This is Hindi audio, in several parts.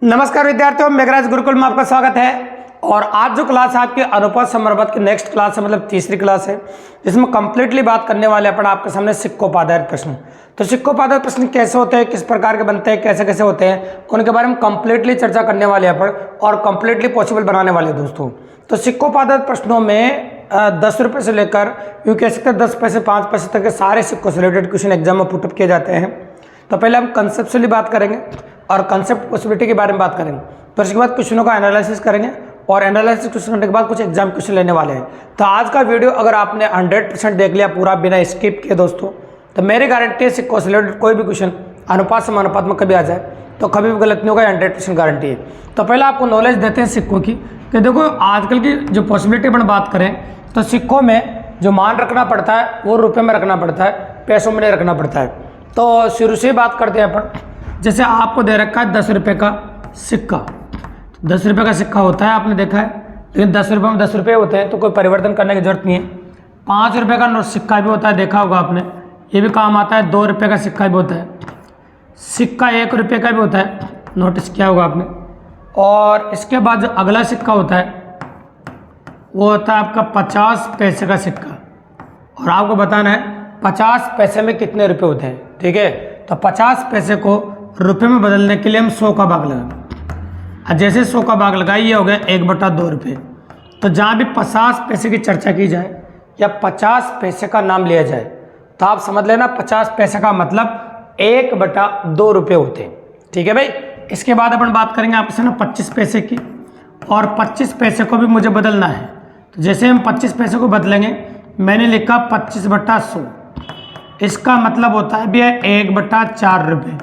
नमस्कार विद्यार्थियों, मेघराज गुरुकुल में आपका स्वागत है। और आज जो क्लास है आपकी अनुपात समवर्त की नेक्स्ट क्लास है, मतलब तीसरी क्लास है, जिसमें कंप्लीटली बात करने वाले अपन आपके सामने सिक्कोपाधारित प्रश्न। तो सिक्कोपाधारित प्रश्न कैसे होते हैं, किस प्रकार के बनते हैं, कैसे कैसे होते हैं, उनके बारे में कंप्लीटली चर्चा करने वाले हैं अपन और कंप्लीटली पॉसिबल बनाने वाले हैं दोस्तों। तो सिक्कोपाधारित प्रश्नों में 10 रुपये से लेकर यूँ कह सकते हैं 10 पैसे 5 पैसे तक के सारे सिक्कों से रिलेटेड क्वेश्चन एग्जाम में पुटअप किए जाते हैं। तो पहले हम कंसेप्चुअली बात करेंगे और कंसेप्ट पॉसिबिलिटी के बारे में बात करेंगे, फिर उसके बाद क्वेश्चनों का एनालिसिस करेंगे और एनालिसिस क्वेश्चन करने के बाद कुछ एग्जाम क्वेश्चन लेने वाले हैं। तो आज का वीडियो अगर आपने 100% देख लिया पूरा बिना स्किप किए दोस्तों, तो मेरी गारंटी है सिक्कों से रिलेटेड कोई भी क्वेश्चन अनुपात समानुपात में कभी आ जाए तो कभी भी गलत नहीं होगा, 100% गारंटी है। तो पहले आपको नॉलेज देते हैं सिक्कों की कि देखो आजकल की जो पॉसिबिलिटी अपन बात करें तो सिक्कों में जो मान रखना पड़ता है वो रुपये में रखना पड़ता है, पैसों में नहीं रखना पड़ता है। तो शुरू से बात करते हैं अपन। जैसे आपको दे रखा है 10 रुपये का सिक्का, 10 रुपये का सिक्का होता है, आपने देखा है, लेकिन 10 रुपये में 10 रुपये होते हैं तो कोई परिवर्तन करने की जरूरत नहीं है। 5 रुपये का सिक्का भी होता है, देखा होगा आपने, ये भी काम आता है। 2 रुपये का सिक्का भी होता है, सिक्का 1 रुपये का भी होता है, नोटिस किया होगा आपने। और इसके बाद जो अगला सिक्का होता है वो होता है आपका 50 पैसे का सिक्का, और आपको बताना है 50 पैसे में कितने रुपये होते हैं, ठीक है। तो 50 पैसे को रुपये में बदलने के लिए हम 100 का भाग लगाएंगे। जैसे 100 का भाग लगाइए, ये हो गया 1/2 रुपये। तो जहाँ भी 50 पैसे की चर्चा की जाए या 50 पैसे का नाम लिया जाए तो आप समझ लेना 50 पैसे का मतलब 1/2 रुपये होते हैं, ठीक है भाई। इसके बाद अपन बात करेंगे आपसे ना 25 पैसे की, और 25 पैसे को भी मुझे बदलना है। तो जैसे हम 25 पैसे को बदलेंगे, मैंने लिखा 25/100, इसका मतलब होता है भैया 1/4 रुपये,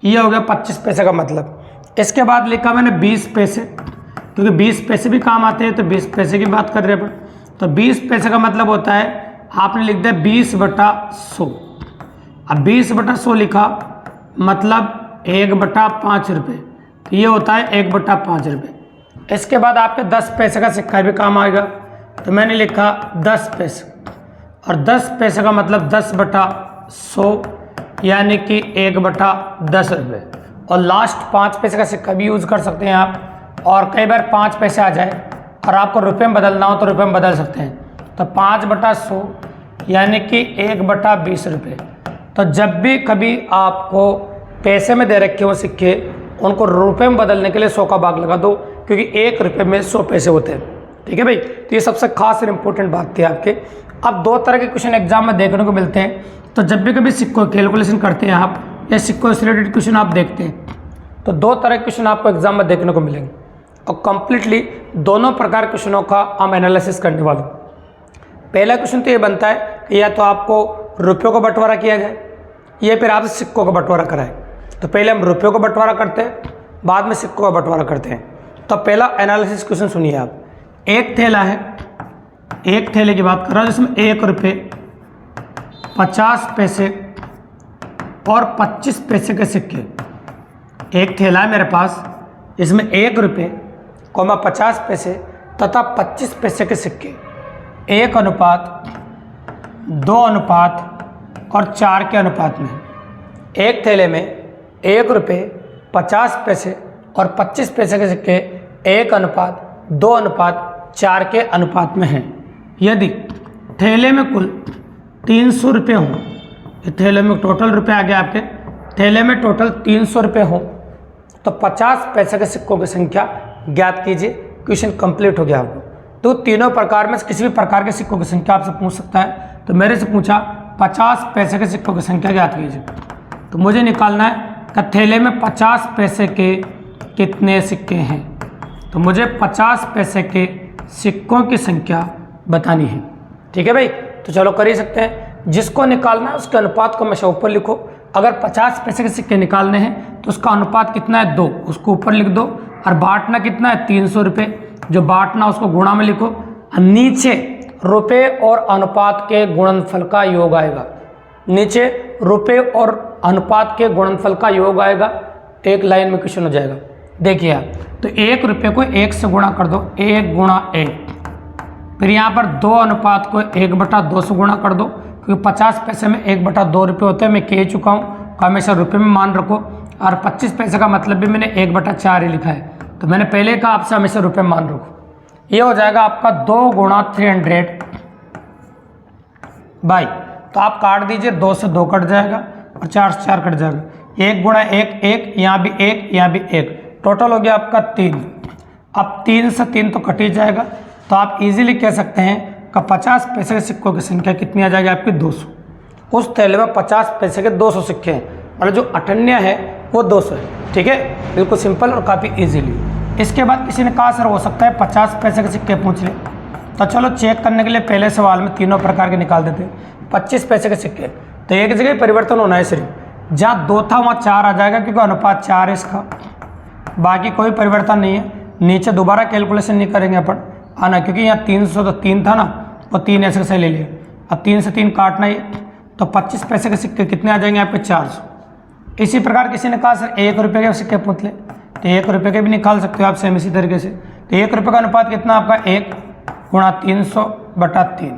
ये हो गया 25 पैसे का मतलब। इसके बाद लिखा मैंने 20 पैसे, क्योंकि 20 पैसे भी काम आते हैं तो 20 पैसे की बात कर रहे हैं अपन। तो 20 पैसे का मतलब होता है, आपने लिख दिया 20/100। अब 20/100 लिखा मतलब 1/5 रुपये, तो ये होता है 1/5 रुपये। इसके बाद आपके 10 पैसे का सिक्का भी काम आएगा, तो मैंने लिखा 10 पैसे, और 10 पैसे का मतलब 10/100 यानी कि 1/10 रुपये। और लास्ट 5 पैसे का सिक्का भी यूज़ कर सकते हैं आप, और कई बार 5 पैसे आ जाए और आपको रुपये में बदलना हो तो रुपये में बदल सकते हैं। तो 5/100 यानी कि 1/20 रुपये। तो जब भी कभी आपको पैसे में दे रखे हो सिक्के, उनको रुपये में बदलने के लिए 100 का भाग लगा दो, क्योंकि 1 रुपये में 100 पैसे होते हैं, ठीक है भाई। तो ये सबसे खास और इम्पोर्टेंट बात थी आपके। अब 2 तरह के क्वेश्चन एग्जाम में देखने को मिलते हैं। तो जब भी कभी सिक्कों कैलकुलेशन करते हैं आप या सिक्कों से रिलेटेड क्वेश्चन आप देखते हैं, तो 2 तरह के क्वेश्चन आपको एग्जाम में देखने को मिलेंगे, और कंप्लीटली दोनों प्रकार के क्वेश्चनों का हम एनालिसिस करने वाले हैं। पहला क्वेश्चन तो ये बनता है कि या तो आपको रुपयों का बंटवारा किया जाए या फिर आपसे सिक्कों का बंटवारा कराए। तो पहले हम रुपयों का बंटवारा करते हैं, बाद में सिक्कों का बंटवारा करते हैं। तो पहला एनालिसिस क्वेश्चन सुनिए आप। एक थैला है, एक थैले की बात कर रहा हूँ जिसमें 1 रुपये 50 पैसे और 25 पैसे के सिक्के। एक थैला है मेरे पास, इसमें 1 रुपये 50 पैसे तथा 25 पैसे के सिक्के 1:2 और 4 के अनुपात में। एक थैले में 1 रुपये 50 पैसे और 25 पैसे के सिक्के 1:2:4 के अनुपात में हैं। यदि थैले में कुल 300 रुपये हों, थैले में टोटल रुपये आ गए आपके, थैले में टोटल 300 रुपये हों, तो 50 पैसे के सिक्कों की संख्या ज्ञात कीजिए। क्वेश्चन कंप्लीट हो गया आपको। तो तीनों प्रकार में किसी भी प्रकार के सिक्कों की संख्या आपसे पूछ सकता है। तो मेरे से पूछा 50 पैसे के सिक्कों की संख्या ज्ञात कीजिए, तो मुझे निकालना है कि थैले में 50 पैसे के कितने सिक्के हैं। तो मुझे 50 पैसे के सिक्कों की संख्या बतानी है, ठीक है भाई। तो चलो कर ही सकते हैं। जिसको निकालना है उसके अनुपात को हमेशा ऊपर लिखो। अगर 50 पैसे के सिक्के निकालने हैं तो उसका अनुपात कितना है 2, उसको ऊपर लिख दो। और बांटना कितना है 300 रुपये, जो बांटना उसको गुणा में लिखो। नीचे रुपये और अनुपात के गुणनफल का योग आएगा, नीचे रुपये और अनुपात के गुणनफल का योग आएगा। एक लाइन में क्वेश्चन हो जाएगा। देखिए आप, तो 1 रुपये को 1 से गुणा कर दो, 1 × 1। फिर यहाँ पर 2 अनुपात को 1/2 से गुणा कर दो, क्योंकि 50 पैसे में 1/2 रुपये होते हैं। मैं कह चुका हूँ, हमेशा रुपये में मान रखो। और 25 पैसे का मतलब भी मैंने 1/4 ही लिखा है। तो मैंने पहले कहा आपसे हमेशा रुपये मान रखो। ये हो जाएगा आपका 2 गुणा 300 बाई, तो आप काट दीजिए, 2 से 2 कट जाएगा और 4 से 4 कट जाएगा। 1 गुणा 1 1, यहाँ भी 1, यहाँ भी 1, टोटल हो गया आपका 3। अब 3 से 3 तो कट ही जाएगा, तो आप इजीली कह सकते हैं कि 50 पैसे के सिक्कों की संख्या कितनी आ जाएगी आपकी 200। उस थैले में 50 पैसे के 200 सिक्के हैं और जो 98 है वो 200 है। ठीक है, बिल्कुल सिंपल और काफ़ी इजीली। इसके बाद किसी ने कहा सर हो सकता है 50 पैसे के सिक्के पूछ ले, तो चलो चेक करने के लिए पहले सवाल में तीनों प्रकार के निकाल देते हैं। 25 पैसे के सिक्के, तो एक जगह परिवर्तन होना है सिर्फ, जहाँ 2 था वहाँ 4 आ जाएगा क्योंकि अनुपात 4 है इसका, बाकी कोई परिवर्तन नहीं है। नीचे दोबारा कैलकुलेशन नहीं करेंगे अपन आना, क्योंकि यहाँ 300 तो 3 था ना, वो 3 ऐसे से ले लिया। अब 3 से 3 काटना ही, तो 25 पैसे के सिक्के कितने आ जाएंगे आपके 400। इसी प्रकार किसी ने कहा सर 1 रुपये के सिक्के पूछ ले, तो 1 रुपये के भी निकाल सकते हो आप सेम इसी तरीके से। तो 1 रुपये का अनुपात कितना आपका 1 गुणा 300/3।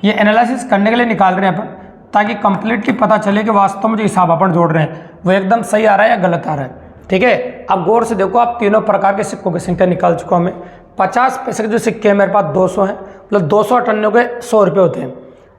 ये एनालिसिस करने के लिए निकाल रहे हैं अपन, ताकि कंप्लीटली पता चले कि वास्तव में जो हिसाब अपन जोड़ रहे हैं वो एकदम सही आ रहा है या गलत आ रहा है। ठीक है, अब गौर से देखो, आप तीनों प्रकार के सिक्कों की संख्या निकाल चुका हूँ मैं। 50 पैसे के जो सिक्के हैं मेरे पास 200 हैं, मतलब 298 के 100 रुपये होते हैं,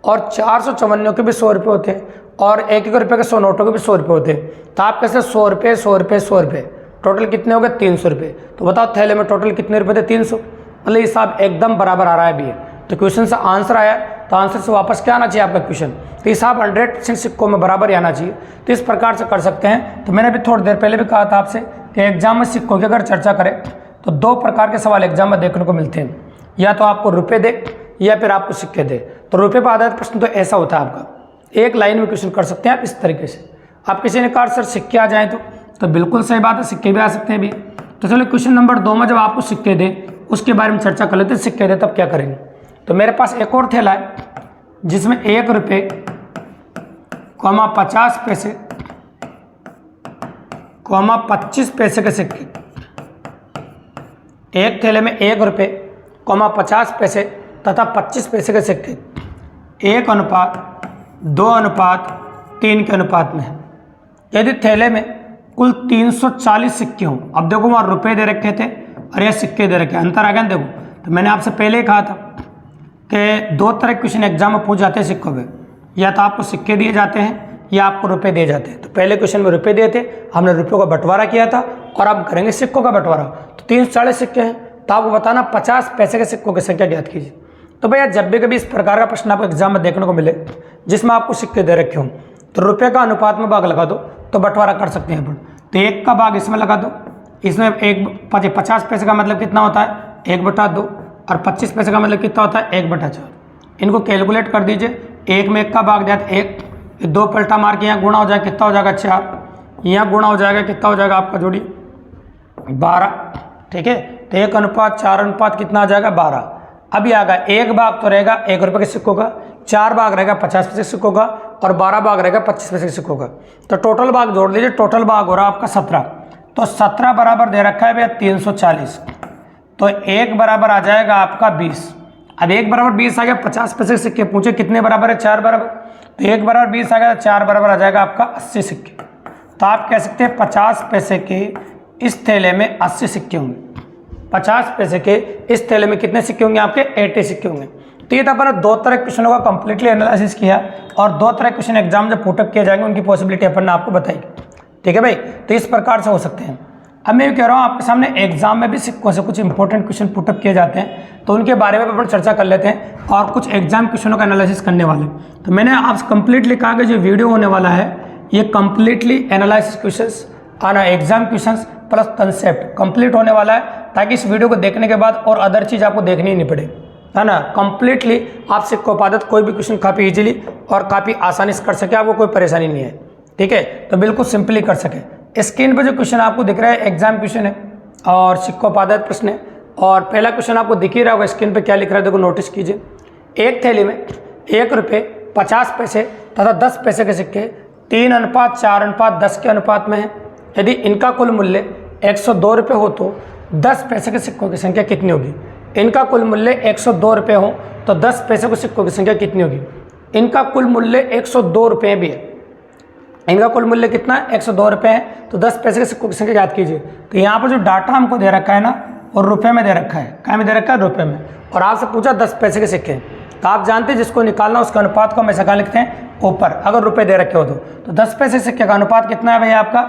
और 454 के भी 100 रुपये होते हैं, और 1-1 रुपये के 100 नोटों के भी 100 रुपये होते हैं। तो आप कैसे 100 रुपये 100 रुपये 100 रुपये, टोटल कितने हो गए 300 रुपये। तो बताओ थैले में टोटल कितने रुपये थे 300, मतलब हिसाब एकदम बराबर आ रहा है अभी। तो क्वेश्चन से आंसर आया, तो आंसर से वापस क्या आना चाहिए आपका क्वेश्चन, तो हिसाब 100% सिक्कों में बराबर ही आना चाहिए। तो इस प्रकार से कर सकते हैं। तो मैंने भी थोड़ी देर पहले भी कहा था आपसे कि एग्जाम में सिक्कों की अगर चर्चा करें तो 2 प्रकार के सवाल एग्जाम में देखने को मिलते हैं, या तो आपको रुपये दे या फिर आपको सिक्के दे। तो रुपये पर आधारित प्रश्न तो ऐसा होता है आपका, एक लाइन में क्वेश्चन कर सकते हैं आप इस तरीके से। आप किसी ने कहा सर सिक्के आ जाएँ, तो बिल्कुल सही बात है, सिक्के भी आ सकते हैं भी। तो चलो क्वेश्चन नंबर 2 में जब आपको सिक्के दे उसके बारे में चर्चा कर लेते हैं। सिक्के दे तब क्या करेंगे, तो मेरे पास एक और थैला है जिसमें 1 रुपये, 50 पैसे, 25 पैसे के सिक्के। एक थैले में 1 रुपये, 50 पैसे तथा 25 पैसे के सिक्के 1:2:3 के अनुपात में है। यदि थैले में कुल 340 सिक्के हों, अब देखो वहाँ रुपये दे रखे थे और यह सिक्के दे रखे, अंतर आ गया। देखो, तो मैंने आपसे पहले ही कहा था कि 2 तरह के क्वेश्चन एग्जाम में पूछ जाते हैं सिक्कों में, या तो आपको सिक्के दिए जाते हैं या आपको रुपए दिए जाते हैं। तो पहले क्वेश्चन में रुपए दिए थे, हमने रुपयों का बंटवारा किया था, और अब करेंगे सिक्कों का बंटवारा। तो 340 सिक्के हैं, तो आपको बताना 50 पैसे के सिक्कों की संख्या ज्ञात कीजिए। तो भैया जब भी कभी इस प्रकार का प्रश्न आपको एग्जाम में देखने को मिले जिसमें आपको सिक्के दे रखे हों, तो रुपये का अनुपात में भाग लगा दो, तो बंटवारा कर सकते हैं अपन। तो 1 का भाग इसमें लगा दो, इसमें 50 पैसे का मतलब कितना होता है 1/2, और 25 पैसे का मतलब कितना होता है 1/4। इनको कैलकुलेट कर दीजिए। 1 में 1 का भाग दिया 1, 2 पलटा मार के यहाँ गुणा हो जाएगा, कितना हो जाएगा 4, यहाँ गुणा हो जाएगा, कितना हो जाएगा आपका जोड़ी 12। ठीक है, तो 1:4 कितना आ जाएगा 12। अभी आएगा 1 भाग तो रहेगा 1 रुपये के सिक्कों का, 4 भाग रहेगा 50 पैसे के सिक्कों का, और 12 भाग रहेगा 25 पैसे के सिक्कों का। तो टोटल भाग जोड़ लीजिए, टोटल भाग हो रहा है आपका 17। तो 17 बराबर दे रखा है भैया 340, तो 1 बराबर आ जाएगा आपका 20। अब 1 बराबर 20 आ गया, 50 पैसे के सिक्के पूछे कितने बराबर है 4 बराबर, तो 1 बराबर 20 आ गया, 4 बराबर आ जाएगा आपका 80 सिक्के। तो आप कह सकते हैं 50 पैसे के इस थैले में 80 सिक्के होंगे। 50 पैसे के इस थैले में कितने सिक्के होंगे आपके 80 सिक्के होंगे। तो ये तो अपन 2 तरह के क्वेश्चनों का कंप्लीटली एनालिसिस किया, और 2 तरह के क्वेश्चन एग्जाम जब पुटअप किए जाएंगे उनकी पॉसिबिलिटी अपन ने आपको बताई। ठीक है भाई, तो इस प्रकार से हो सकते हैं। अब मैं ये कह रहा हूँ आपके सामने एग्जाम में भी सिक्कों से कुछ इंपॉर्टेंट क्वेश्चन पुटअप किए जाते हैं, तो उनके बारे में अपन चर्चा कर लेते हैं, और कुछ एग्जाम क्वेश्चनों का एनालिसिस करने वाले। तो मैंने आपसे कंप्लीटली कहा कि जो वीडियो होने वाला है ये कंप्लीटली एनालिसिस क्वेश्चंस आना exam questions plus concept complete होने वाला है, ताकि इस वीडियो को देखने के बाद और अदर चीज़ आपको देखनी ही नहीं पड़े, है ना। कंप्लीटली आप सिक्कोपादत कोई भी क्वेश्चन काफ़ी इजीली और काफ़ी आसानी से कर सके, आपको कोई परेशानी नहीं है। ठीक है, तो बिल्कुल सिंपली कर सके। स्क्रीन पे जो क्वेश्चन आपको दिख रहा है एग्जाम क्वेश्चन है और सिक्कोपादत प्रश्न है, और पहला क्वेश्चन आपको दिख ही रहा होगा स्क्रीन पे क्या लिख रहा है, देखो नोटिस कीजिए। एक थैली में 1 रुपये, 50 पैसे तथा 10 पैसे के सिक्के 3:4:10 के अनुपात में है। यदि इनका कुल मूल्य 102 रुपये हो तो 10 पैसे के सिक्कों की संख्या कितनी होगी। इनका कुल मूल्य 102 रुपये हो तो 10 पैसे के सिक्कों की संख्या कितनी होगी। इनका कुल मूल्य 102 रुपये भी है, इनका कुल मूल्य कितना है 102 रुपये है। तो 10 पैसे के सिक्कों की संख्या याद कीजिए। तो यहाँ पर जो डाटा हमको दे रखा है ना, और रुपये में दे रखा है, क्या में दे रखा है, रुपये में। और आपसे पूछा 10 पैसे के सिक्के, तो आप जानते हैं जिसको निकालना उसका अनुपात को हमेशा कहाँ लिखते हैं, ऊपर, अगर रुपये दे रखे हो तो 10 पैसे सिक्के का अनुपात कितना है भैया आपका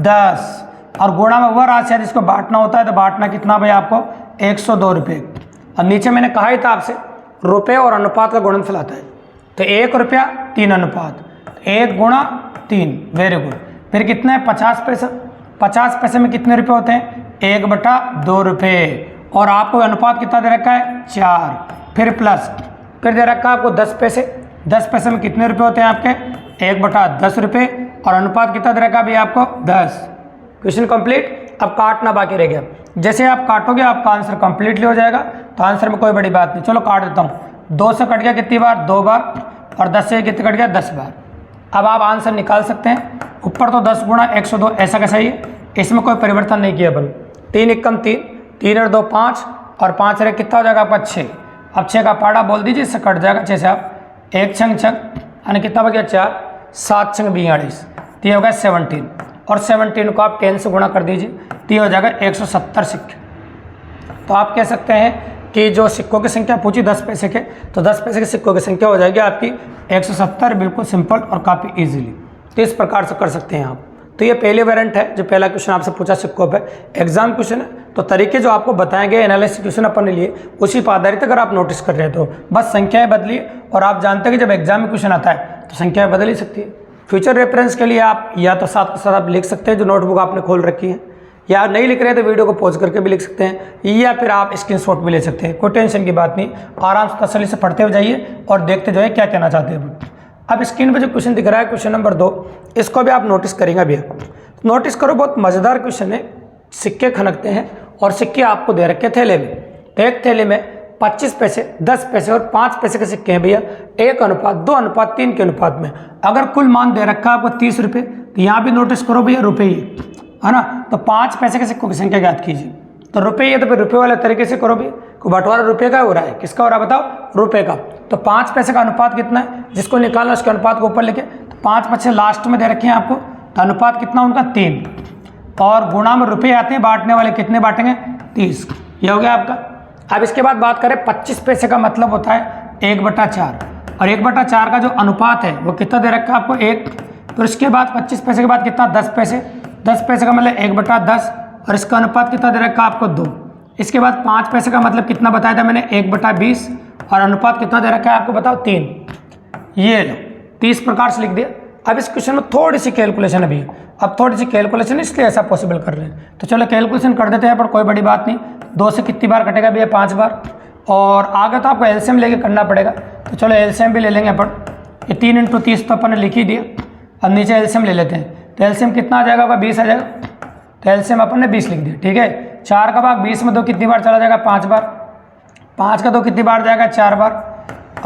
10, और गुणा में वह राशि है जिसको बांटना होता है, तो बांटना कितना भैया आपको 102 रुपये। और नीचे मैंने कहा ही था आपसे रुपये और अनुपात का गुणनफल आता है, तो 1 रुपया 3 अनुपात, 1 गुणा 3, वेरी गुड। फिर कितना है 50 पैसा, 50 पैसे में कितने रुपये होते हैं 1/2 रुपये, और आपको अनुपात कितना दे रखा है 4, फिर प्लस, फिर दे रखा है आपको 10 पैसे, 10 पैसे में कितने रुपये होते हैं आपके 1/10 रुपये, और अनुपात कितना दे रखा है भैया आपको 10। Question complete. अब काटना बाकी रह गया, जैसे आप काटोगे आपका आंसर कंप्लीटली हो जाएगा, तो आंसर में कोई बड़ी बात नहीं। चलो काट देता हूँ। 2 से कट गया कितनी बार 2 बार, और 10 से कितने कट गया 10 बार। अब आप आंसर निकाल सकते हैं। ऊपर तो 10 गुणा 102 ऐसा कैसा ही है, इसमें कोई परिवर्तन नहीं किया अपन। 3 एकम 3, 3 और 2 5, और 5 रहे कितना हो जाएगा आपका 6। अब 6 का पाड़ा बोल दीजिए, इससे कट जाएगा 6 से आप 1 छंग छंग, यानी कितना बच गया 4, 7 छंग 42, तो ये हो गया 17, और 17 को आप 10 से गुणा कर दीजिए, तो ये हो जाएगा 170 सिक्के। तो आप कह सकते हैं कि जो सिक्कों की संख्या पूछी 10 पैसे के, तो 10 पैसे के सिक्कों की संख्या हो जाएगी आपकी 170, बिल्कुल सिंपल और काफ़ी इजीली। तो इस प्रकार से कर सकते हैं आप। तो ये पहले वेरिएंट है, जो पहला क्वेश्चन आपसे पूछा सिक्कों पे, एग्जाम क्वेश्चन है। तो तरीके जो आपको बताए गए एनालिसिस क्वेश्चन अपन ने लिए, उसी पर आधारित अगर आप नोटिस कर रहे हैं तो बस संख्याएं बदलिए, और आप जानते हैं कि जब एग्जाम में क्वेश्चन आता है तो संख्याएं बदल ही सकती है। फ्यूचर रेफरेंस के लिए आप या तो साथ के साथ आप लिख सकते हैं जो नोटबुक आपने खोल रखी है, या नहीं लिख रहे हैं तो वीडियो को पॉज करके भी लिख सकते हैं, या फिर आप स्क्रीनशॉट भी ले सकते हैं। कोई टेंशन की बात नहीं, आराम से तसल्ली से पढ़ते हुए जाइए और देखते जाइए क्या कहना चाहते हैं। अब स्क्रीन पर जो क्वेश्चन दिख रहा है क्वेश्चन नंबर 2, इसको भी आप नोटिस करेंगे भैया, नोटिस करो, बहुत मज़ेदार क्वेश्चन है। सिक्के खनकते हैं और सिक्के आपको दे रखे थैले में, तो एक थैले में 25 पैसे, 10 पैसे और 5 पैसे के सिक्के हैं भैया, 1:2:3 के अनुपात में। अगर कुल मान दे रखा है आपको 30 रुपये, तो यहाँ भी नोटिस करो भैया रुपये है ना, तो 5 पैसे के सिक्कों की संख्या ज्ञात कीजिए। तो रुपये है तो फिर रुपये वाले तरीके से करो भी, को बंटवारा रुपये का हो रहा है, किसका हो रहा है बताओ, रुपये का। तो 5 पैसे का अनुपात कितना है, जिसको निकालना उसके अनुपात को ऊपर लिखे, तो 5 पैसे लास्ट में दे रखे हैं आपको, तो अनुपात कितना उनका 3, और गुणा में रुपये आते हैं, बांटने वाले कितने बांटेंगे 30, ये हो गया आपका। अब इसके बाद बात करें 25 पैसे का मतलब होता है 1/4, और 1/4 का जो अनुपात है वो कितना दे रखा है आपको 1। फिर उसके बाद 25 पैसे के बाद कितना 10 पैसे, 10 पैसे का मतलब 1/10, और इसका अनुपात कितना दे रखा है आपको 2। इसके बाद 5 पैसे का मतलब कितना बताया था मैंने 1/20, और अनुपात कितना दे रखा है आपको बताओ 3। ये लो 30 प्रकार से लिख दिया। अब इस क्वेश्चन में थोड़ी सी कैलकुलेशन अभी, अब थोड़ी सी कैलकुलेशन इसलिए ऐसा पॉसिबल कर रहे हैं, तो चलो कैलकुलेशन कर देते हैं, पर कोई बड़ी बात नहीं। 2 से कितनी बार कटेगा भैया 5 बार, और आगे तो आपको एलसीएम लेके करना पड़ेगा, तो चलो एलसीएम भी ले लेंगे अपन। ये 3 × 30 तो अपन ने लिख ही दिया, अब नीचे एलसीएम ले लेते हैं। तो एलसीएम कितना आ जाएगा, 20 आ जाएगा, तो एलसीएम अपन ने 20 लिख दिया, ठीक है। 4 का भाग 20 में 2 कितनी बार चला जाएगा 5 बार, 5 का 2 कितनी बार जाएगा 4 बार,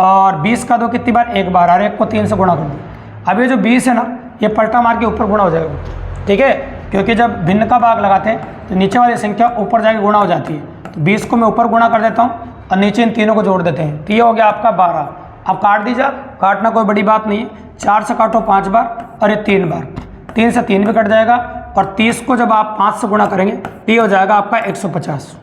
और 20 का 2 कितनी बार 1 बार, और 1 को 3 से गुणा कर दो। अब ये जो 20 है ना, ये पलटा मार के ऊपर गुणा हो जाएगा, ठीक है, क्योंकि जब भिन्न का भाग लगाते हैं तो नीचे वाली संख्या ऊपर जाके गुणा हो जाती है। तो 20 को मैं ऊपर गुणा कर देता हूँ, और नीचे इन तीनों को जोड़ देते हैं, तो ये हो गया आपका 12। अब काट दीजिए, आप काटना कोई बड़ी बात नहीं है, 4 से काटो 5 बार, और ये 3 बार, 3 से 3 भी कट जाएगा, और 30 को जब आप 5 से गुणा करेंगे तो ये हो जाएगा आपका 150।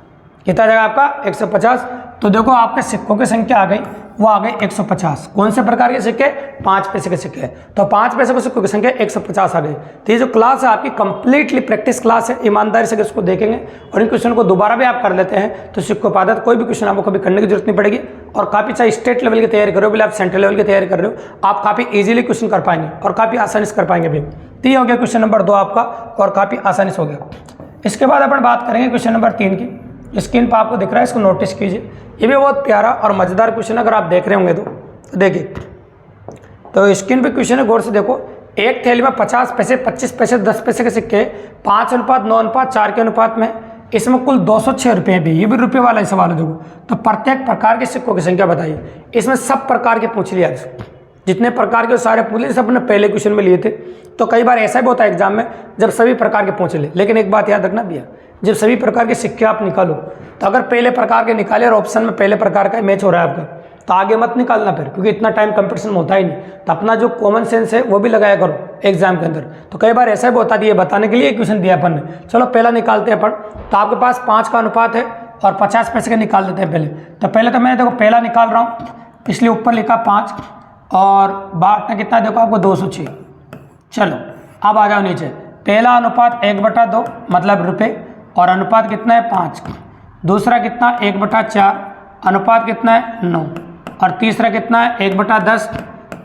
कितना जाएगा आपका 150। तो देखो आपके सिक्कों की संख्या आ गई, वो आ गई 150। कौन से प्रकार के सिक्के, 5 पैसे के सिक्के, तो 5 पैसे के सिक्कों की संख्या 150 आ गई। तो ये जो क्लास है आपकी कंप्लीटली प्रैक्टिस क्लास है, ईमानदारी से इसको देखेंगे और इन क्वेश्चन को दोबारा भी आप कर लेते हैं तो सिक्कोपादक कोई भी क्वेश्चन आपको कभी करने की जरूरत नहीं पड़ेगी। और काफ़ी चाहे स्टेट लेवल की तैयारी कर रहे हो, बोले आप सेंट्रल लेवल की तैयारी कर रहे हो, आप काफ़ी ईजिली क्वेश्चन कर पाएंगे और काफ़ी आसानी से कर पाएंगे भी। तो ये हो गया क्वेश्चन नंबर 2 आपका, और काफ़ी आसानी से हो गया। इसके बाद अपन बात करेंगे क्वेश्चन नंबर 3 की। स्क्रीन पर आपको दिख रहा है, इसको नोटिस कीजिए। ये भी बहुत प्यारा और मज़ेदार क्वेश्चन अगर आप देख रहे होंगे तो देखिए। तो स्क्रीन पे क्वेश्चन है, गौर से देखो। एक थैली में 50 पैसे, 25 पैसे, 10 पैसे के सिक्के 5:9:4 के अनुपात में, इसमें कुल 206 रुपये भी। ये भी रुपये वाला ही सवाल है देखो। तो प्रत्येक प्रकार के सिक्कों की संख्या बताइए। इसमें सब प्रकार के पूछ लिया, जितने प्रकार के सारे पूछ लिए, सब अपने पहले क्वेश्चन में लिए थे। तो कई बार ऐसा भी होता है एग्जाम में जब सभी प्रकार के पूछ ले, लेकिन एक बात याद रखना भैया, जब सभी प्रकार के सिक्के आप निकालो तो अगर पहले प्रकार के निकाले और ऑप्शन में पहले प्रकार का मैच हो रहा है आपका, तो आगे मत निकालना फिर, क्योंकि इतना टाइम कंपटीशन में होता ही नहीं। तो अपना जो कॉमन सेंस है वो भी लगाया करो एग्जाम के अंदर। तो कई बार ऐसा भी होता है, ये बताने के लिए क्वेश्चन दिया अपन ने। चलो पहला निकालते हैं अपन। तो आपके पास 5 का अनुपात है और 50 पैसे का निकाल देते हैं पहले। तो पहले तो मैं देखो पहला निकाल रहा हूँ, इसलिए ऊपर लिखा 5 और बांटना कितना देखो आपको 206। चलो अब आ जाओ नीचे। पहला अनुपात 1/2 मतलब रुपये, और अनुपात कितना है 5। दूसरा कितना 1/4, अनुपात कितना है 9। और तीसरा कितना है 1/10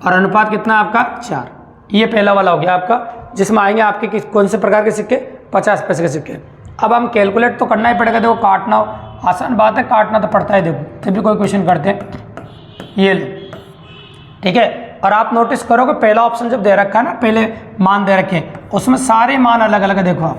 और अनुपात कितना है आपका 4। ये पहला वाला हो गया आपका, जिसमें आएंगे आपके कौन से प्रकार के सिक्के, 50 पैसे के सिक्के। अब हम कैलकुलेट तो करना ही पड़ेगा। देखो काटना आसान बात है, काटना तो पड़ता है। देखो जब भी कोई क्वेश्चन करते हैं, ये लो, ठीक है। और आप नोटिस करो कि पहला ऑप्शन जब दे रखा है ना, पहले मान दे रखे हैं, उसमें सारे मान अलग अलग है, देखो आप,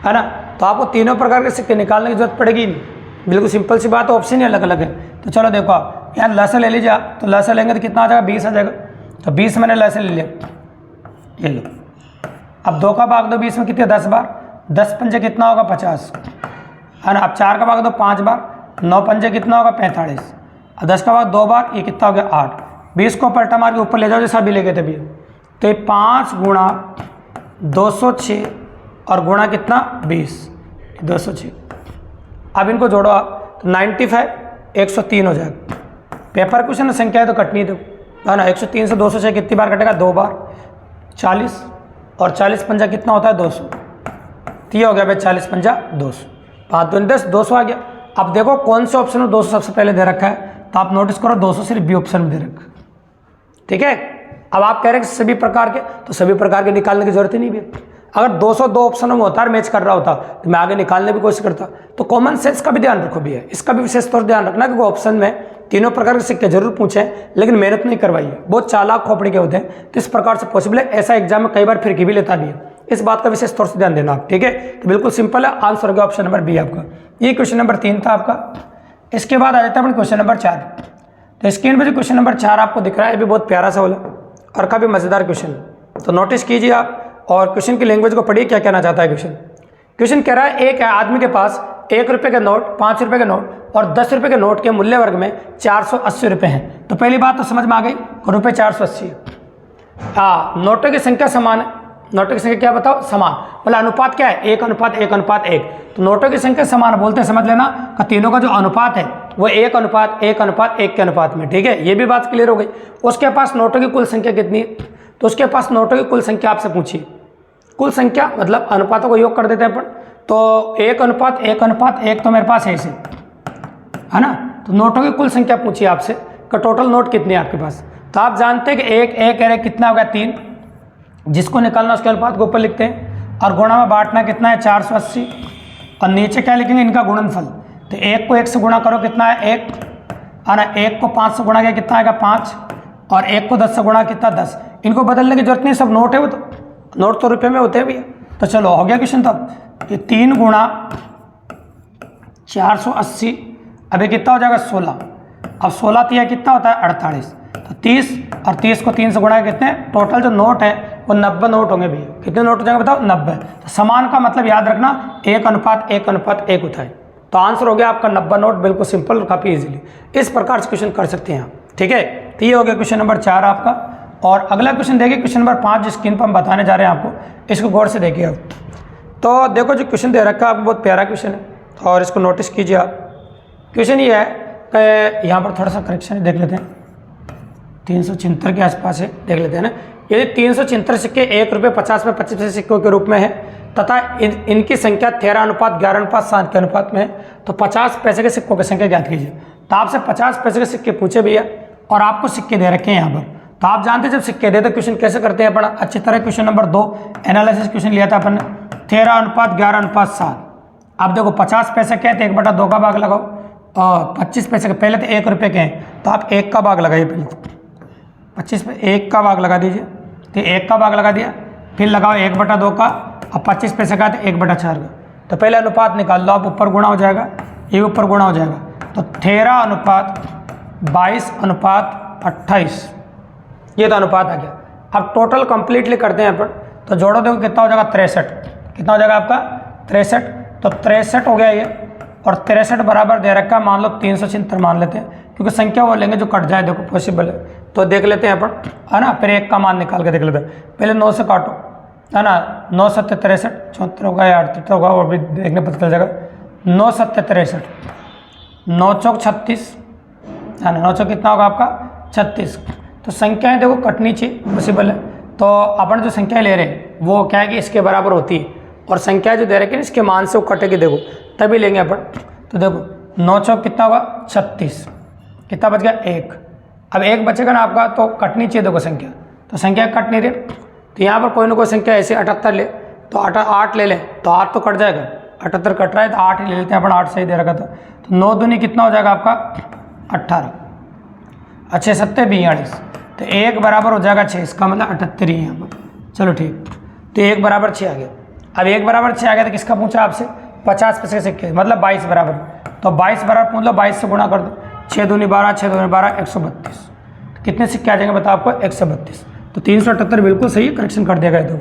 है ना। तो आपको तीनों प्रकार के सिक्के निकालने की जरूरत पड़ेगी नहीं, बिल्कुल सिंपल सी बात है, ऑप्शन ही अलग अलग है। तो चलो देखो आप यहाँ लसा ले लीजिए आप, तो लसा लेंगे तो कितना आ जाएगा 20 आ जाएगा। तो 20 मैंने लसा ले लिया, ये लो। अब 2 का भाग दो 20 में कितने 10 बार, 10 पंजे कितना होगा 50, है ना। अब 4 का भाग दो 5 बार, 9 पंजे कितना होगा 45। अब 10 का भाग 2 बार, ये कितना हो गया 8। 20 को पलटा मार के ऊपर ले जाओ जैसा अभी लेके थे भैया। तो ये 5 गुणा 206 और गुणा कितना 20, 206। अब इनको जोड़ो आप, तो 95 103 हो जाएगा। पेपर क्वेश्चन संख्या है तो कटनी दो, है ना। 103 से 206 कितनी बार कटेगा 2 बार, 40। और 40 पंजा कितना होता है 200। तो ये हो गया भाई 40 पंजा 200, 5 दूनी 10, 200 आ गया। अब देखो कौन से ऑप्शन में 200 सबसे पहले दे रखा है, तो आप नोटिस करो 200 सिर्फ बी ऑप्शन में दे रखा है, ठीक है। अब आप कह रहे हैं सभी प्रकार के, तो सभी प्रकार के निकालने की जरूरत ही नहीं भी। अगर 202 ऑप्शन में होता है मैच कर रहा होता तो मैं आगे निकालने की कोशिश करता। तो कॉमन सेंस का भी ध्यान रखो भैया, इसका भी विशेष तौर ध्यान रखना, क्योंकि ऑप्शन में तीनों प्रकार के सिक्के जरूर पूछे, लेकिन मेहनत नहीं करवाई है, बहुत चालाक खोपड़ी के होते हैं। तो इस प्रकार से पॉसिबल है, ऐसा एग्जाम में कई बार फिर भी लेता भी है। इस बात का विशेष तौर से ध्यान देना आप, ठीक है। तो बिल्कुल सिंपल है, आंसर हो गया ऑप्शन नंबर बी आपका। ये क्वेश्चन नंबर 3 था आपका। इसके बाद आ जाता है क्वेश्चन नंबर 4। तो स्क्रीन पर जो क्वेश्चन नंबर 4 आपको दिख रहा है, ये भी बहुत प्यारा सा वाला और काफ़ी मज़ेदार क्वेश्चन। तो नोटिस कीजिए आप और क्वेश्चन की लैंग्वेज को पढ़िए, क्या कहना चाहता है क्वेश्चन। क्वेश्चन कह रहा है एक आदमी के पास 1 रुपये के नोट, 5 रुपये के नोट और 10 रुपये के नोट के मूल्य वर्ग में 480 रुपये हैं। तो पहली बात तो समझ में आ गई, रुपये 480। हाँ, नोटों की संख्या समान है। नोटों की संख्या क्या बताओ, समान, मतलब अनुपात क्या है 1:1:1। तो नोटों की संख्या समान बोलते हैं, समझ लेना कि तीनों का जो अनुपात है वो 1:1:1 के अनुपात में, ठीक है। ये भी बात क्लियर हो गई। उसके पास नोटों की कुल संख्या कितनी है, तो उसके पास नोटों की कुल संख्या आपसे पूछी। कुल संख्या मतलब अनुपातों को योग कर देते हैं अपन, तो 1:1:1 तो मेरे पास है इसे, है ना। तो नोटों की कुल संख्या पूछी आपसे कि टोटल नोट कितने हैं आपके पास। तो आप जानते हैं कि एक कितना होगा 3, जिसको निकालना उसके अनुपात को ऊपर लिखते हैं, और गुणा में बांटना कितना है 480, और नीचे क्या लिखेंगे इनका गुणनफल। तो 1 को 1 से गुणा करो कितना है 1, है ना। 1 को 5 से गुणा किया कितना आएगा 5, और 1 को 10 से गुणा कितना 10। इनको बदलने की जरूरत नहीं, सब नोट है वो, तो नोट तो रुपये में होते हैं भैया। तो चलो हो गया क्वेश्चन। तब ये 3 गुणा 480, अभी कितना हो जाएगा 16। अब 16 तिया कितना होता है 48। तो 30 और 30 को 3 से गुणा कितने, टोटल जो नोट है वो 90 नोट होंगे भैया। कितने नोट हो जाएंगे बताओ 90। तो समान का मतलब याद रखना 1:1:1 होता है। तो आंसर हो गया आपका 90 नोट। बिल्कुल सिंपल और काफ़ी इजीली इस प्रकार से क्वेश्चन कर सकते हैं आप, ठीक है। तो ये हो गया क्वेश्चन नंबर 4 आपका। और अगला क्वेश्चन देखिए, क्वेश्चन नंबर 5 जिस स्क्रीन पर हम बताने जा रहे हैं आपको, इसको गौर से देखिए आप। तो देखो जो क्वेश्चन दे रखा है आपको, बहुत प्यारा क्वेश्चन है और इसको नोटिस कीजिए आप। क्वेश्चन ये है कि यहाँ पर थोड़ा सा करेक्शन देख लेते हैं, 376 के आसपास है, देख लेते हैं ना। यदि 376 सिक्के 1 रुपये 50 में 25 पैसे सिक्कों के रूप में है तथा इनकी संख्या 13:11:7 के अनुपात में है, तो 50 पैसे के सिक्कों की संख्या ज्ञात कीजिए। तो आपसे 50 पैसे के सिक्के पूछे भैया और आपको सिक्के दे रखे हैं यहाँ पर। तो आप जानते हैं जब सिक्के दे तो क्वेश्चन कैसे करते हैं अपन अच्छी तरह। क्वेश्चन नंबर 2 एनालिसिस क्वेश्चन लिया था अपन ने, 13:11:7। आप देखो 50 पैसे क्या है, तो 1/2 का भाग लगाओ, और 25 पैसे के पहले तो 1 रुपये के हैं, तो आप 1 का भाग लगाइए। पहले 25 पे 1 का भाग लगा दीजिए, तो 1 का भाग लगा दिया, फिर लगाओ 1/2 का, और 25 पैसे का तो 1/4 का। तो पहले अनुपात निकाल लो आप, ऊपर गुणा हो जाएगा, ये ऊपर गुणा हो जाएगा। तो 13:22:28, ये तो अनुपात आ गया। अब टोटल कंप्लीटली करते हैं अपन, तो जोड़ो देखो कितना हो जाएगा 63। कितना हो जाएगा आपका 63। तो 63 हो गया ये, और 63 बराबर दे रखा है, मान लो 376 मान लेते हैं, क्योंकि संख्या वो लेंगे जो कट जाए, देखो पॉसिबल है। तो देख लेते हैं अपन, है ना, फिर 1 का मान निकाल के देख लेते हैं। पहले 9 से काटो, है ना, 9 7 63, 74 होगा या 38 होगा, वो भी देखने पता चल जाएगा। 9 7 63, 9 चौक 36, है ना, 9 चौक कितना होगा आपका 36। तो संख्याएं देखो कटनी चाहिए, पॉसिबल है। तो अपन जो संख्या ले रहे हैं वो क्या है कि इसके बराबर होती है, और संख्या जो दे रखे हैं इसके मान से वो कटेगी, देखो तभी लेंगे अपन। तो देखो 9 चौक कितना होगा 36, कितना बच गया 1। अब 1 बचेगा ना आपका, तो कटनी चाहिए देखो संख्या, तो संख्या कट नहीं रही। तो यहाँ पर कोई ना कोई संख्या ऐसे 78 ले, तो 8 ले लें तो 8 तो कट जाएगा, 78 कट रहा है तो 8 ही ले लेते हैं अपन, 8 सही दे रखा था। तो 9 दूनी कितना हो जाएगा आपका 18, अच्छे 7 42, तो 1 बराबर हो जाएगा 6, इसका मतलब 78 ही है यहाँ पर। चलो ठीक, तो 1 बराबर 6 आ गया। अब 1 बराबर 6 आ गया तो किसका पूछा आपसे, 50 पैसे के सिक्के, मतलब 22 बराबर। तो 22 बराबर पूछ लो, 22 से गुणा कर दो, 6 दूनी 12, 6 दूनी 12, 132। कितने सिक्के आ जाएंगे बताओ आपको, 132। तो 378 बिल्कुल सही है, करेक्शन कर दिया गया तो,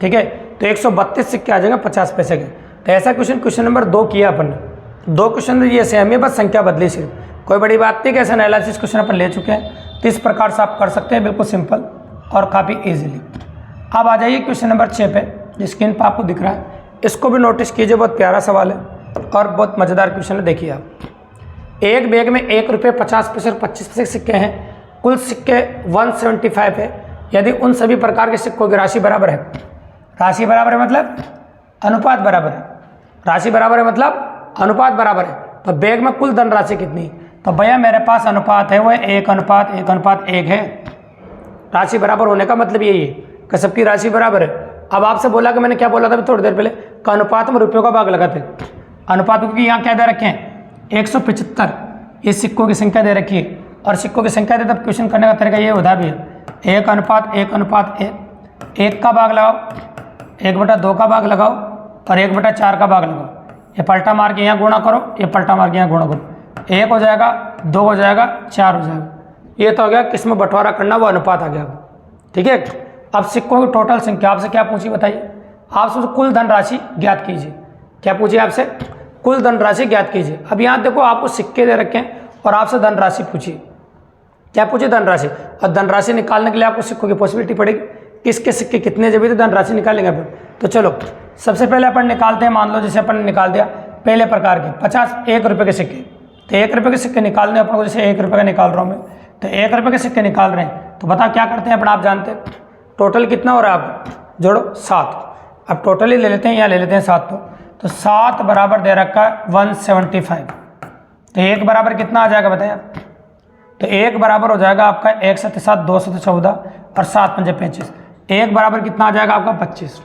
ठीक है। तो 132 सिक्के आ जाएंगे 50 पैसे के। तो ऐसा क्वेश्चन नंबर 2 किया अपन ने। 2 क्वेश्चन ये सेम है, बस संख्या बदली सिर्फ, कोई बड़ी बात नहीं। कैसे एनालिसिस क्वेश्चन अपन ले चुके हैं, तो इस प्रकार से आप कर सकते हैं, बिल्कुल सिंपल और काफ़ी ईजिली। अब आ जाइए क्वेश्चन नंबर 6 पे, स्क्रीन पर आपको दिख रहा है, इसको भी नोटिस कीजिए, बहुत प्यारा सवाल है और बहुत मज़ेदार क्वेश्चन है। देखिए आप, एक बैग में 1 रुपये 50 पैसे और 25 पैसे सिक्के हैं, कुल सिक्के 175 है। यदि उन सभी प्रकार के सिक्कों की राशि बराबर है, राशि बराबर है मतलब अनुपात बराबर है, राशि बराबर है मतलब अनुपात बराबर है, तो बैग में कुल धनराशि कितनी, तो भैया मेरे पास अनुपात है वो 1:1:1 है। राशि बराबर होने का मतलब यही है कि सबकी राशि बराबर है। अब आपसे बोला कि मैंने क्या बोला था थोड़ी देर पहले, कि अनुपात में रुपयों का भाग लगाते, अनुपात क्योंकि यहाँ क्या दे रखे हैं 175, ये सिक्कों की संख्या दे रखी है, और सिक्कों की संख्या दे तब क्वेश्चन करने का तरीका ये होता भी है, 1:1:1, 1 का भाग लगाओ, 1/2 का भाग लगाओ, और 1/4 का भाग लगाओ। ये पलटा मार के यहाँ गुणा करो, ये पलटा मार के यहाँ गुणा करो, 1 हो जाएगा, 2 हो जाएगा, 4 हो जाएगा। ये तो हो गया किसमें बंटवारा करना, वो अनुपात आ गया, ठीक है। अब सिक्कों की टोटल संख्या आपसे क्या पूछी बताइए, आपसे कुल धनराशि ज्ञात कीजिए। क्या पूछिए आपसे, कुल धनराशि ज्ञात कीजिए। अब यहाँ देखो आपको सिक्के दे रखे हैं और आपसे धनराशि पूछी, क्या पूछे धनराशि, और धनराशि निकालने के लिए आपको सिक्कों की पॉसिबिलिटी पड़ेगी, किसके सिक्के कितने, जब तो धनराशि निकालेंगे अपन। तो चलो सबसे पहले अपन निकालते हैं, मान लो जैसे अपन ने निकाल दिया पहले प्रकार के 50 1 रुपये के सिक्के, तो 1 रुपये के सिक्के निकालने अपन को, जैसे 1 रुपये का निकाल रहा हूँ मैं, तो 1 रुपये के सिक्के निकाल रहे हैं, तो बताओ क्या करते हैं अपन, आप जानते हैं टोटल कितना हो रहा है आपको, जोड़ो 7। अब टोटल ही ले लेते हैं, यहाँ ले लेते हैं 7, तो 7 बराबर दे रखा है 175, तो 1 बराबर कितना आ जाएगा बताइए आप, तो 1 बराबर हो जाएगा आपका 1 7 7 2 7 14 और 7 5 25, 1 बराबर कितना आ जाएगा आपका 25,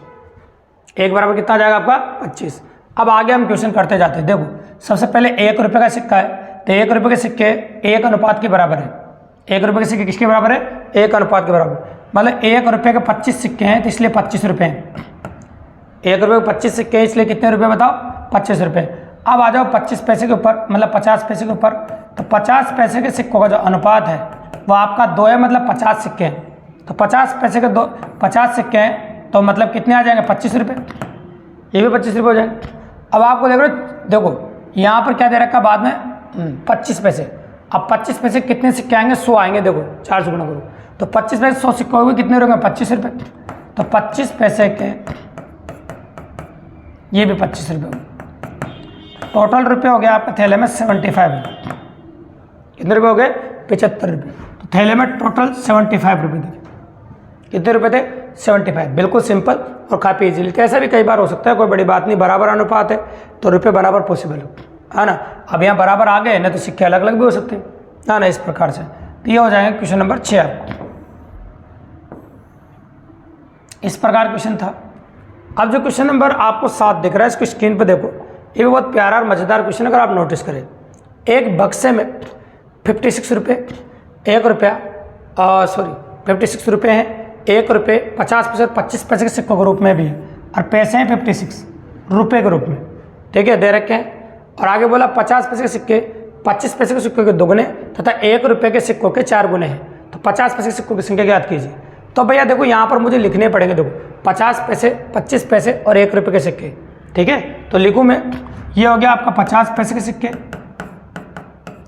1 बराबर कितना आ जाएगा आपका 25। अब आगे हम क्वेश्चन करते जाते हैं। देखो सबसे पहले 1 रुपये का सिक्का है, तो 1 रुपये के सिक्के 1 अनुपात के बराबर है, 1 रुपये के सिक्के किसके बराबर है, 1 अनुपात के बराबर, मतलब 1 रुपये के 25 सिक्के हैं, तो इसलिए 25 रुपये हैं। 1 रुपये के 25 सिक्के हैं, इसलिए कितने रुपये बताओ, 25 रुपये। अब आ जाओ 25 पैसे के ऊपर, मतलब 50 पैसे के ऊपर, तो 50 पैसे के सिक्कों का जो अनुपात है वो आपका 2 है, मतलब 50 सिक्के हैं, तो 50 पैसे के 50 सिक्के हैं, तो मतलब कितने आ जाएंगे 25 रुपये, ये भी 25 रुपये हो जाएंगे। अब आपको देखो यहाँ पर क्या दे रखा बाद में 25 पैसे, अब 25 पैसे कितने सिक्के आएंगे, 100 आएंगे, देखो 4 से गुणा करो, तो 25 पैसे 100 सिक्के होंगे, कितने होंगे 25 रुपये, तो 25 पैसे के ये भी 25 रुपये, टोटल रुपये हो गया आपके थैले में 75 रुपये, कितने रुपये हो गए 75 रुपये, तो थैले में टोटल 75 रुपये थे, कितने रुपये थे 75, बिल्कुल सिंपल और काफ़ी इजीली। तो ऐसा भी कई बार हो सकता है, कोई बड़ी बात नहीं, बराबर अनुपात है तो रुपये बराबर पॉसिबल है ना। अब यहाँ बराबर आ गए ना, तो सिक्के अलग अलग भी हो सकते हैं ना, इस प्रकार से। तो ये हो जाएगा क्वेश्चन नंबर 6 आपको, इस प्रकार क्वेश्चन था। अब जो क्वेश्चन नंबर आपको 7 दिख रहा है, इसको स्क्रीन पर देखो, ये भी बहुत प्यारा और मज़ेदार क्वेश्चन, अगर आप नोटिस करें। एक बक्से में 56 रुपये, 1 रुपया 56 रुपये हैं, 1 रुपये 50 पैसे 25 पैसे के सिक्कों के रूप में भी है, और पैसे हैं 56 रुपये के रूप में, ठीक है, दे रखे हैं। और आगे बोला 50 पैसे के सिक्के 25 पैसे के सिक्कों के दोगुने तथा 1 रुपये के सिक्कों के 4 गुने हैं, तो 50 पैसे के सिक्कों की संख्या ज्ञात कीजिए। तो भैया देखो यहाँ पर मुझे लिखने पड़ेंगे, देखो 50 पैसे 25 पैसे और 1 रुपये के सिक्के, ठीक है। तो लिखूँ मैं, ये हो गया आपका 50 पैसे के सिक्के,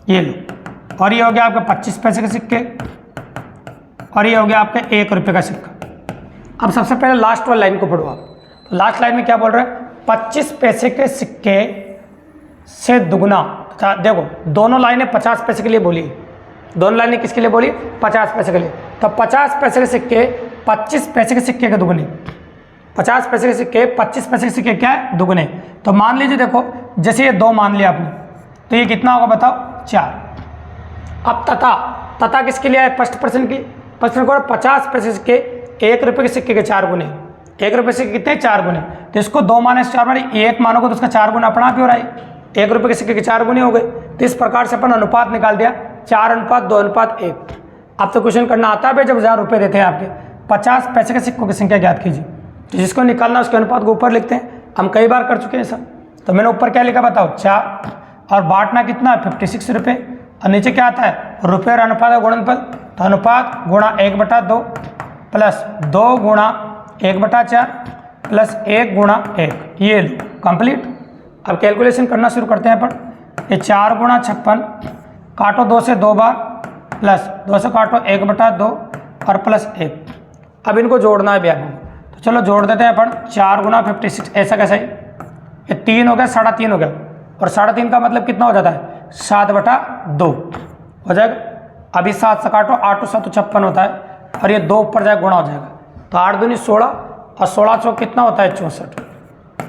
ये लो, और ये हो गया आपका 25 पैसे के सिक्के, और ये हो गया आपका 1 रुपये का सिक्का। अब सबसे पहले लास्ट वाली लाइन को पढ़ो आप। तो लास्ट लाइन में क्या बोल रहे हैं, 25 पैसे के सिक्के से दुगना। अच्छा देखो, दोनों लाइनें 50 पैसे के लिए बोली, दोनों लाइनें किसके लिए बोली, 50 पैसे के लिए। तो 50 पैसे के सिक्के 25 पैसे के सिक्के के दुगने, 50 पैसे के सिक्के 25 पैसे के सिक्के क्या है, दुगने। तो मान लीजिए देखो, जैसे ये 2 मान लिया आपने, तो ये कितना होगा बताओ, 4। अब तथा किसके लिए है, फर्स्ट पर्सन की, फर्स्ट पर्सन को 50 पैसे के 1 रुपये के सिक्के के 4 गुने, 1 रुपये से कितने 4 गुने, तो इसको 2 माने से 4 माने, 1 मानोगे तो उसका 4 गुना अपना आप ही हो रहा है, 1 रुपये के सिक्के के 4 गुने हो गए। तो इस प्रकार से अपन अनुपात निकाल दिया, 4:2:1। अब तो क्वेश्चन करना आता है, जब 1000 रुपये देते हैं आपके, 50 पैसे के सिक्कों की संख्या ज्ञात कीजिए। तो जिसको निकालना उसके अनुपात को ऊपर लिखते हैं, हम कई बार कर चुके हैं सर। तो मैंने ऊपर क्या लिखा बताओ, 4, और बांटना कितना, 56 रुपये, और नीचे क्या आता है, रुपये और अनुपात का गुणनफल। तो अनुपात गुणा 1/2 प्लस 2 गुणा 1/4 प्लस 1 गुणा 1, ये लो कंप्लीट। अब कैलकुलेशन करना शुरू करते हैं अपन। ये 4 गुणा 56, काटो 2 से 2 बार, प्लस 2 से काटो 1/2 और प्लस 1। अब इनको जोड़ना है भैया, तो चलो जोड़ देते हैं अपन। 4 गुणा 56, ऐसा कैसा है, ये 3 हो गया, 3.5 हो गया, और 3.5 का मतलब कितना हो जाता है, 7/2 हो जाएगा। अभी 7 से काटो, 8 7 56 होता है, और ये 2 ऊपर जाएगा, गुणा हो जाएगा। तो 8 दूनी 16, और 16 चौक कितना होता है, 64।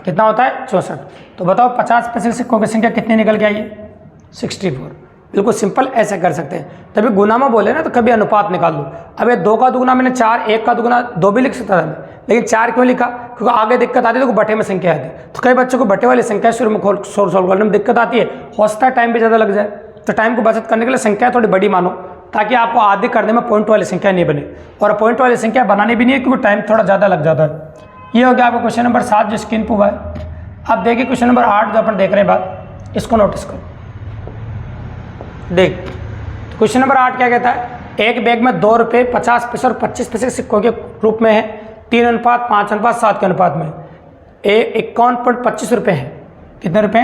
कितना होता है, 64। तो बताओ 50 पैसे सिक्कों की संख्या कितनी निकल के आई है, 64। बिल्कुल सिंपल ऐसे कर सकते हैं। तभी गुना में बोले ना, तो कभी अनुपात निकाल लो। अब ये 2 का दुगुना मैंने 4, 1 का दुगुना 2 भी लिख सकता था मैं, लेकिन 4 क्यों लिखा, क्योंकि आगे दिक्कत आती है तो बटे में संख्या आती है। तो कई बच्चों को बटे वाली संख्या शुरू में सोल्व करने में दिक्कत आती है, हो सकता है टाइम भी ज़्यादा लग जाए। तो टाइम को बचत करने के लिए संख्या थोड़ी बड़ी मानो, ताकि आपको आदि करने में पॉइंट वाली संख्या नहीं बने, और पॉइंट वाली संख्या बनानी भी नहीं है, क्योंकि टाइम थोड़ा ज़्यादा लग जाता है। ये हो गया आपका क्वेश्चन नंबर 7 जो स्क्रीन पर हुआ है। अब देखिए क्वेश्चन नंबर 8 जो अपन देख रहे हैं बात, इसको नोटिस करो। देख क्वेश्चन नंबर 8 क्या कहता है, एक बैग में 2 रुपये 50 पैसे और 25 पैसे के सिक्कों के रूप में है, 3:5:7 के अनुपात में 51.25 रुपये है। कितने रुपये,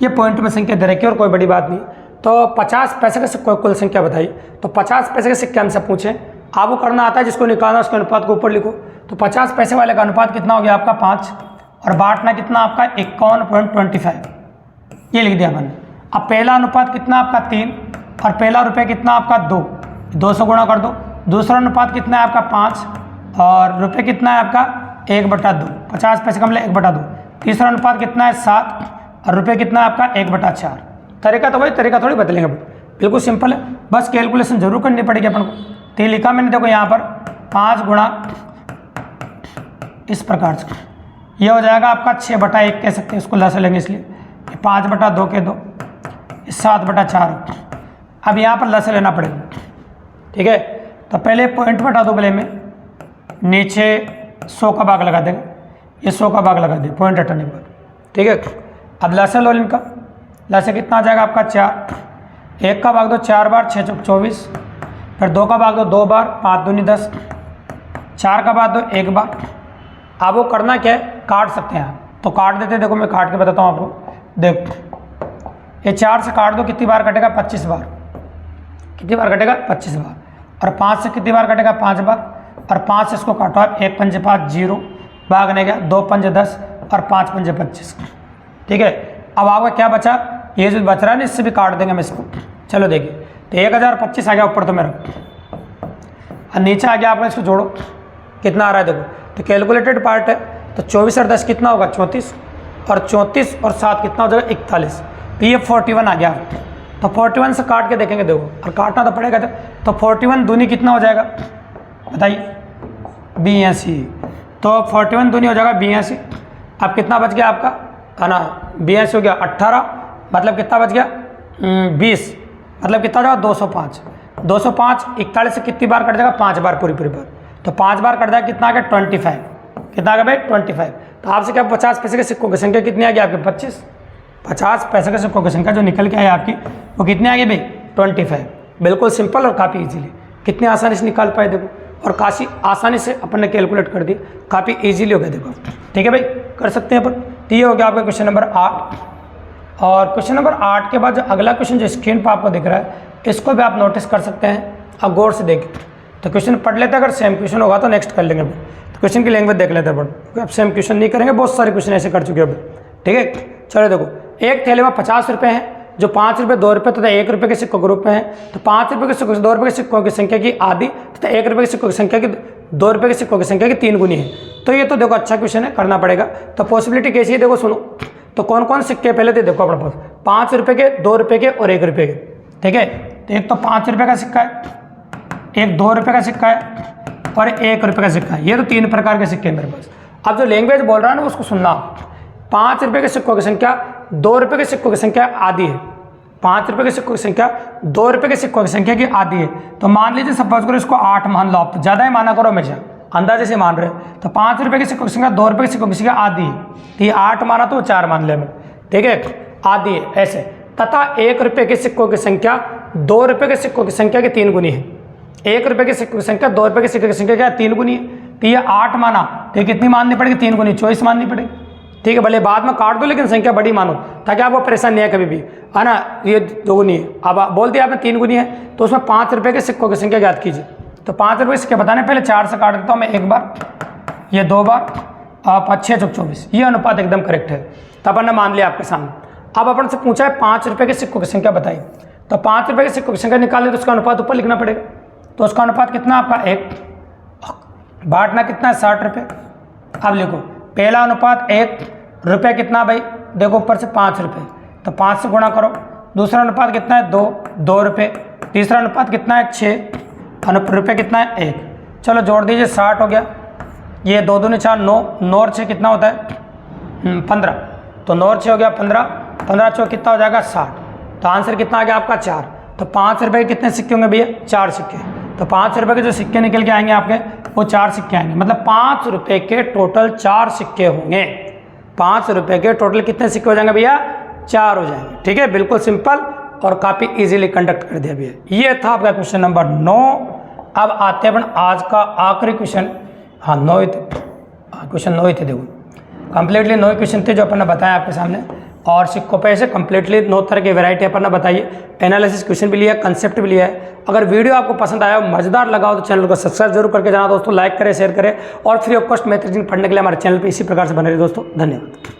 ये पॉइंट में संख्या दे रखी है और कोई बड़ी बात नहीं। तो 50 पैसे के सिक्कों की कुल संख्या बताइए। तो 50 पैसे के सिक्के हमसे पूछे, आपको करना आता है, जिसको निकालना उसके अनुपात को ऊपर लिखो। तो 50 पैसे वाले का अनुपात कितना हो गया आपका 5, और बांटना कितना आपका 51.25, ये लिख दिया मैंने। अब पहला अनुपात कितना आपका 3, और पहला रुपये कितना आपका 2 से गुणा कर दो। दूसरा अनुपात कितना है आपका 5, और रुपये कितना है आपका 1/2, 50 पैसे का मतलब 1/2। तीसरा अनुपात कितना है 7, और रुपये कितना है आपका 1/4। तरीका तो वही, तरीका थोड़ी बदलेंगे, बिल्कुल सिंपल है, बस कैलकुलेशन जरूर करनी पड़ेगी अपन को। तो ये लिखा मैंने, देखो यहाँ पर 5 गुणा इस प्रकार से, ये हो जाएगा आपका 6/1 कह सकते हैं, इसको लसा लेंगे इसलिए 5/2 के 2, 7/4। अब यहाँ पर लसा लेना पड़ेगा, ठीक है। तो पहले पॉइंट बटा 2 पहले में, नीचे 100 का भाग लगा देंगे, ये 100 का भाग लगा दिए पॉइंट हटाने के बाद, ठीक है। अब लसा लो इनका, लसा कितना आ जाएगा आपका 4, 1 का भाग दो 4 बार, 6 चौक 24, फिर 2 का भाग दो 2 बार, 5 दूनी 10, 4 का भाग दो 1 बार। अब वो करना क्या है, काट सकते हैं आप, तो काट देते हैं। देखो मैं काट के बताता हूँ आपको, देखो ये 4 से काट दो, कितनी बार कटेगा 25 बार, कितनी बार कटेगा 25 बार, और 5 से कितनी बार कटेगा 5 बार, और 5 से इसको काटो आप, 1 पंजे 5 0, भागने गया 2 पंजे 10 और 5 पंजे 25, ठीक है। अब आपका क्या बचा, ये जो बच रहा है ना, इससे भी काट देंगे हम इसको। चलो देखिए, तो 1025 आ गया ऊपर तो मेरा, और नीचे आ गया आपका, इसको जोड़ो कितना आ रहा है देखो। तो कैलकुलेटेड पार्ट है, तो 24 और 10 कितना होगा 34, और 34 और 7 कितना हो जाएगा 41। तो ये 41 आ गया। तो 41 से काट के देखेंगे देखो, और काटना तो पड़ेगा। तो 41 दूनी कितना हो जाएगा बताइए, 82। तो 41 दूनी हो जाएगा 82। अब कितना बच गया आपका, है ना, 82 हो गया 18, मतलब कितना बच गया 20, मतलब कितना हो जाएगा 205। 205 41 से कितनी बार कट जाएगा 5 बार, पूरी बार। तो 5 बार कट जाएगा, कितना आ गया 25, कितना आ गया भाई 25। तो आपसे क्या 50 पैसे के सिक्कों की संख्या कितनी आ गई आपकी 25। 50 पैसे के सिक्कों की संख्या जो निकल के आई आपकी वो कितनी आ गई भाई 25। बिल्कुल सिंपल और काफ़ी इजीली, कितनी आसानी से निकाल पाए देखो, और काफ़ी आसानी से अपन ने कैलकुलेट कर दी, काफ़ी इजीली हो गया देखो, ठीक है भाई, कर सकते हैं अपन। तो ये हो गया आपका क्वेश्चन नंबर 8। और क्वेश्चन नंबर 8 के बाद जो अगला क्वेश्चन जो स्क्रीन पर आपको दिख रहा है, इसको भी आप नोटिस कर सकते हैं। अब गौर से देखिए, तो क्वेश्चन पढ़ लेते हैं, अगर सेम क्वेश्चन होगा तो नेक्स्ट कर लेंगे। तो क्वेश्चन की लैंग्वेज देख लेते हैं बट अब सेम क्वेश्चन नहीं करेंगे, बहुत सारे क्वेश्चन ऐसे कर चुके हैं अभी। ठीक है, चलो देखो, एक थैले में 50 रुपये हैं, जो 5 रुपये, 2 रुपये तथा 1 रुपये के सिक्कों के रूप में है। तो 5 रुपये के सिक्कों, 2 रुपये के सिक्कों की संख्या की आधी तथा 1 रुपये के सिक्कों की संख्या की 2 रुपये के सिक्कों की संख्या की 3 गुनी है। तो ये तो देखो अच्छा क्वेश्चन है, करना पड़ेगा। तो पॉसिबिलिटी कैसी है देखो, सुनो। तो कौन कौन सिक्के पहले तो देखो अपने पास, 5 रुपये के, 2 रुपये के और 1 रुपये के। ठीक है, तो एक तो 5 रुपये का सिक्का है, एक 2 रुपये का सिक्का है और 1 रुपये का सिक्का है। ये तो 3 प्रकार के सिक्के हैं मेरे पास। अब जो लैंग्वेज बोल रहा है ना उसको सुनना। 5 रुपये के सिक्कों की संख्या 2 रुपये के सिक्कों की संख्या आधी है। 5 रुपये के सिक्कों की संख्या 2 रुपये के सिक्कों की संख्या की आधी है। तो मान लीजिए सपोज करो इसको 8 मान लो, आप तो ज़्यादा ही माना करो, हमेशा अंदाजे से मान रहे हो। तो 5 रुपये के सिक्कों की संख्या 2 रुपये के सिक्कों की संख्या आधी है। तो ये 8 माना तो 4 मान लिया मैंने। ठीक है, आधी है ऐसे। तथा 1 रुपये के सिक्कों की संख्या 2 रुपये के सिक्कों की संख्या की 3 गुनी है। 1 रुपये के सिक्कों की संख्या 2 रुपये के सिक्के की संख्या क्या 3 गुनी है। तो ये 8 माना, तो ये कितनी माननी पड़ेगी, 3 गुनी, 24 माननी पड़ेगी। ठीक है, भले बाद में काट दो लेकिन संख्या बड़ी मानो, ताकि आपको परेशान नहीं है कभी भी, है ना। ये 2 गुनी है, अब बोल दिया आपने 3 गुनी है, तो उसमें 5 रुपये के सिक्कों की संख्या ज्ञात कीजिए। तो 5 रुपये सिक्के बताने पहले 4 से काट देता हूँ मैं, 1 बार, ये 2 बार, आप 6 चौक 24, ये अनुपात एकदम करेक्ट है। तो अपन ने मान लिया आपके सामने। अब अपन से पूछा है 5 रुपये के सिक्कों की संख्या बताइए। तो 5 रुपये के सिक्कों की संख्या निकालने तो उसका अनुपात ऊपर लिखना पड़ेगा। तो उसका अनुपात कितना आपका 1, बांटना कितना है 60 रुपये। अब लिखो पहला अनुपात 1, रुपये कितना भाई, देखो ऊपर से 5 रुपये, तो 5 से गुणा करो। दूसरा अनुपात कितना है 2 रुपये। तीसरा अनुपात कितना है 6, रुपये कितना है 1। चलो जोड़ दीजिए, 60 हो गया। ये 2 दूनी 4, 9 और 6 कितना होता है 15। तो 9 और 6 हो गया 15, 15 चौक कितना हो जाएगा 60। तो आंसर कितना आ गया आपका 4। तो 5 रुपये के कितने सिक्के होंगे भैया, 4 सिक्के। तो 5 रुपये के जो सिक्के निकल के आएंगे आपके, वो 4 सिक्के आएंगे। मतलब 5 रुपये के टोटल 4 सिक्के होंगे। 5 रुपये के टोटल कितने सिक्के हो जाएंगे भैया, 4 हो जाएंगे। ठीक है, बिल्कुल सिंपल और काफ़ी इजीली कंडक्ट कर दिया भैया। ये था आपका क्वेश्चन नंबर 9। अब आते हैं अपन आज का आखिरी क्वेश्चन। हाँ 9 ही थे, क्वेश्चन 9 ही थे। देखो कंप्लीटली 9 क्वेश्चन थे जो अपन ने बताया आपके सामने, और सिक्कों पे से कंप्लीटली 9 तरह की वैरायटी अपन ने बताइए। एनालिसिस क्वेश्चन भी लिया, कंसेप्ट भी लिया है। अगर वीडियो आपको पसंद आया, मजेदार लगा हो तो चैनल को सब्सक्राइब जरूर करके जाना दोस्तों, लाइक करें, शेयर करें, और free of cost math reasoning पढ़ने के लिए हमारे चैनल पर इसी प्रकार से बने रहे दोस्तों। धन्यवाद।